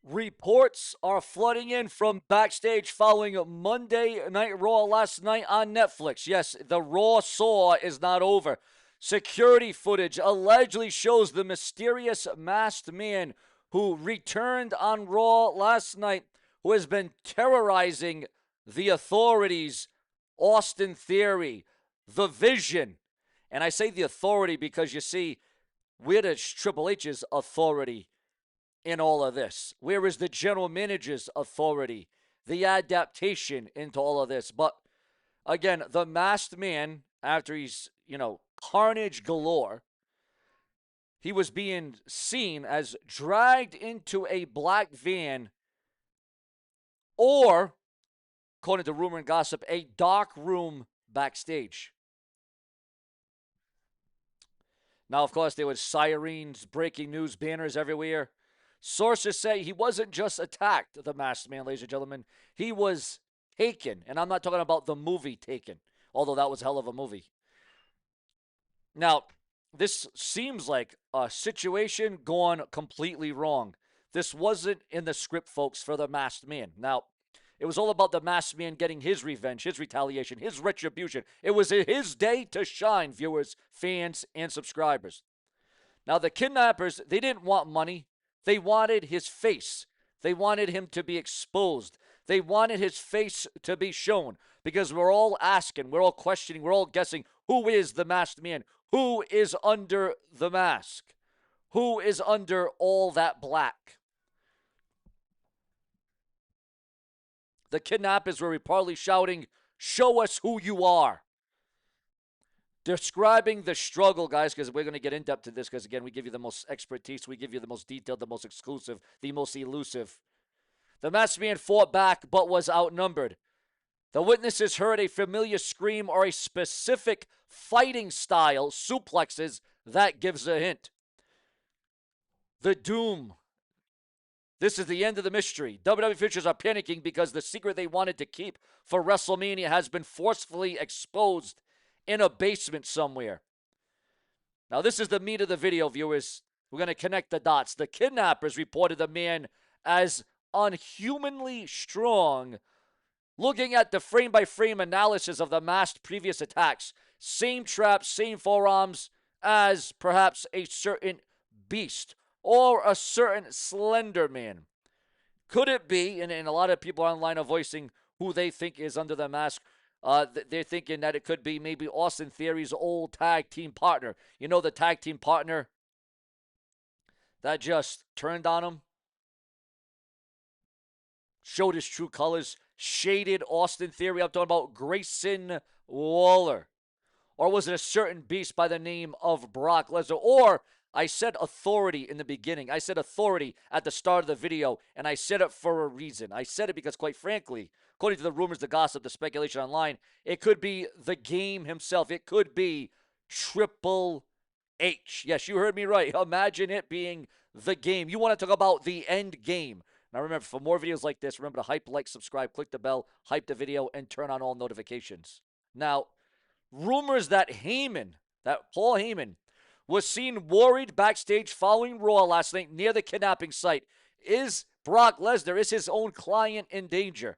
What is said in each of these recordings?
Reports are flooding in from Backstage following Monday Night Raw last night on Netflix. Yes, the Raw saw is not over. Security footage allegedly shows the mysterious masked man who returned on Raw last night, who has been terrorizing the authorities, Austin Theory, the Vision. And I say the authority because you see, where does Triple H's authority in all of this? Where is the general manager's authority, the adaptation into all of this? But again, the masked man, after he's, carnage galore, he was being seen as dragged into a black van or, according to rumor and gossip, a dark room backstage. Now, of course, there was sirens, breaking news, banners everywhere. Sources say he wasn't just attacked, the masked man, ladies and gentlemen. He was taken. And I'm not talking about the movie Taken, although that was a hell of a movie. Now, this seems like a situation gone completely wrong. This wasn't in the script, folks, for the masked man. Now, it was all about the masked man getting his revenge, his retaliation, his retribution. It was his day to shine, viewers, fans, and subscribers. Now, the kidnappers, they didn't want money. They wanted his face. They wanted him to be exposed. They wanted his face to be shown because we're all asking, we're all questioning, we're all guessing, who is the masked man? Who is under the mask? Who is under all that black? The kidnappers were reportedly shouting, "Show us who you are." Describing the struggle, guys, because we're going to get in depth to this because, again, we give you the most expertise, we give you the most detailed, the most exclusive, the most elusive. The masked man fought back but was outnumbered. The witnesses heard a familiar scream or a specific fighting style, suplexes, that gives a hint. The doom. This is the end of the mystery. WWE officials are panicking because the secret they wanted to keep for WrestleMania has been forcefully exposed in a basement somewhere. Now, this is the meat of the video, viewers. We're going to connect the dots. The kidnappers reported the man as unhumanly strong. Looking at the frame-by-frame analysis of the masked previous attacks, same traps, same forearms as perhaps a certain beast or a certain slender man. Could it be, and a lot of people online are voicing who they think is under the mask, they're thinking that it could be maybe Austin Theory's old tag team partner. You know, the tag team partner that just turned on him, showed his true colors, shaded Austin Theory. I'm talking about Grayson Waller. Or was it a certain beast by the name of Brock Lesnar? Or I said authority in the beginning. I said authority at the start of the video, and I said it for a reason. I said it because, quite frankly, according to the rumors, the gossip, the speculation online, it could be the Game himself. It could be Triple H. Yes, you heard me right. Imagine it being the Game. You want to talk about the end game. Now, remember, for more videos like this, remember to hype, like, subscribe, click the bell, hype the video, and turn on all notifications. Now, rumors that Paul Heyman, was seen worried backstage following Raw last night near the kidnapping site. Is Brock Lesnar, is his own client in danger?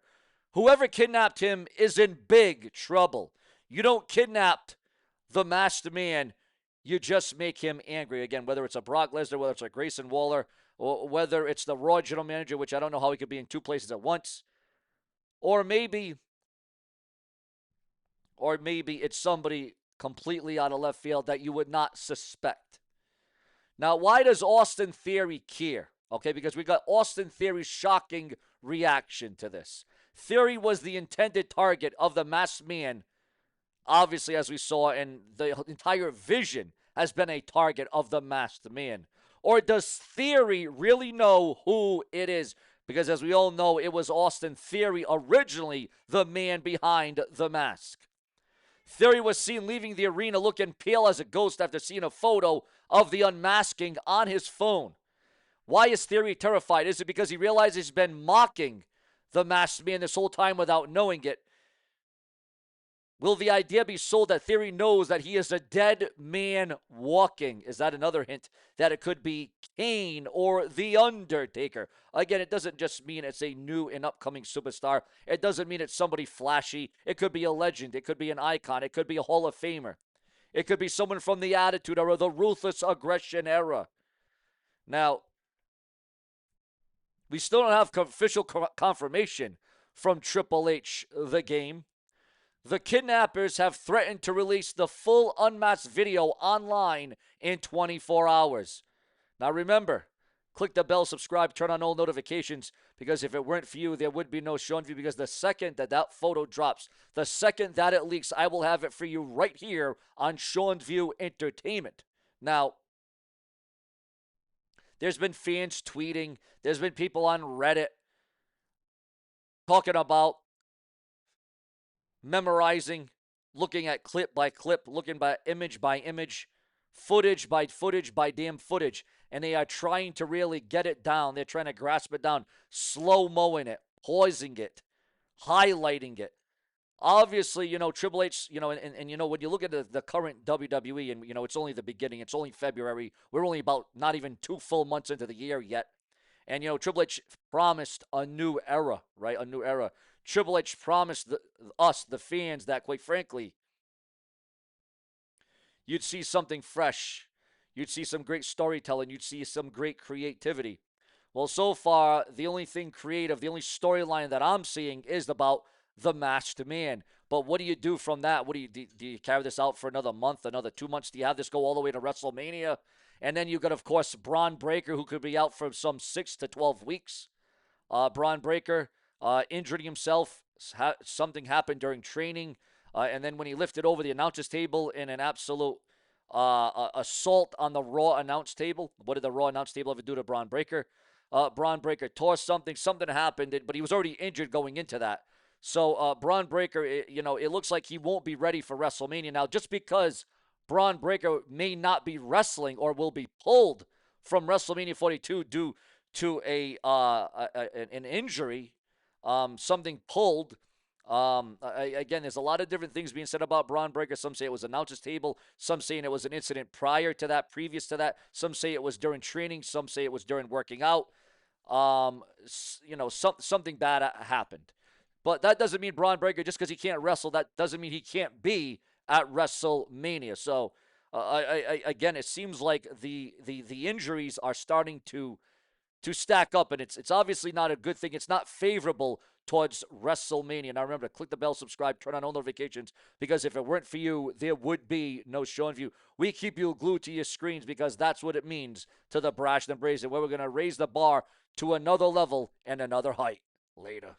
Whoever kidnapped him is in big trouble. You don't kidnap the masked man. You just make him angry. Again, whether it's a Brock Lesnar, whether it's a Grayson Waller, or whether it's the Raw general manager, which I don't know how he could be in two places at once. Or maybe it's somebody completely out of left field that you would not suspect. Now, why does Austin Theory care? Okay, because we got Austin Theory's shocking reaction to this. Theory was the intended target of the masked man, obviously, as we saw, and the entire Vision has been a target of the masked man. Or does Theory really know who it is? Because as we all know, it was Austin Theory originally the man behind the mask. Theory was seen leaving the arena looking pale as a ghost after seeing a photo of the unmasking on his phone. Why is Theory terrified? Is it because he realizes he's been mocking the masked man this whole time without knowing it? Will the idea be sold that Theory knows that he is a dead man walking? Is that another hint that it could be Kane or The Undertaker? Again, it doesn't just mean it's a new and upcoming superstar. It doesn't mean it's somebody flashy. It could be a legend. It could be an icon. It could be a Hall of Famer. It could be someone from the Attitude Era, the Ruthless Aggression Era. Now, we still don't have official confirmation from Triple H, the game. The kidnappers have threatened to release the full unmasked video online in 24 hours. Now remember, click the bell, subscribe, turn on all notifications, because if it weren't for you, there would be no SeanzView, because the second that that photo drops, the second that it leaks, I will have it for you right here on SeanzView Entertainment. Now, there's been fans tweeting, there's been people on Reddit talking about memorizing, looking at clip by clip, looking by image, footage by damn footage, and they are trying to really get it down. They're trying to grasp it down, slow-moing it, pausing it, highlighting it. Obviously, Triple H, and when you look at the current WWE, and, it's only the beginning, it's only February, we're only about not even 2 full months into the year yet. And, Triple H promised a new era, right? A new era. Triple H promised us, the fans, that, quite frankly, you'd see something fresh. You'd see some great storytelling. You'd see some great creativity. Well, so far, the only thing creative, the only storyline that I'm seeing is about the Masked Man. But what do you do from that? What do you carry this out for another month, another 2 months? Do you have this go all the way to WrestleMania? And then you got, of course, Braun Breaker, who could be out for some 6 to 12 weeks. Braun Breaker injured himself. Something happened during training. And then when he lifted over the announcer's table in an absolute assault on the Raw announce table, what did the Raw announce table ever do to Braun Breaker? Braun Breaker tore something. Something happened, but he was already injured going into that. So Braun Breaker, it looks like he won't be ready for WrestleMania. Now, just because Braun Breaker may not be wrestling or will be pulled from WrestleMania 42 due to an injury, something pulled. Again, there's a lot of different things being said about Braun Breaker. Some say it was announcer's table. Some saying it was an incident prior to that, previous to that. Some say it was during training. Some say it was during working out. Something bad happened. But that doesn't mean Braun Breaker, just because he can't wrestle, that doesn't mean he can't be at WrestleMania. So, again, it seems like the injuries are starting to stack up, and it's obviously not a good thing. It's not favorable towards WrestleMania. Now remember to click the bell, subscribe, turn on all notifications, because if it weren't for you, there would be no SeanzView. We keep you glued to your screens because that's what it means to the brash and brazen, where we're going to raise the bar to another level and another height. Later.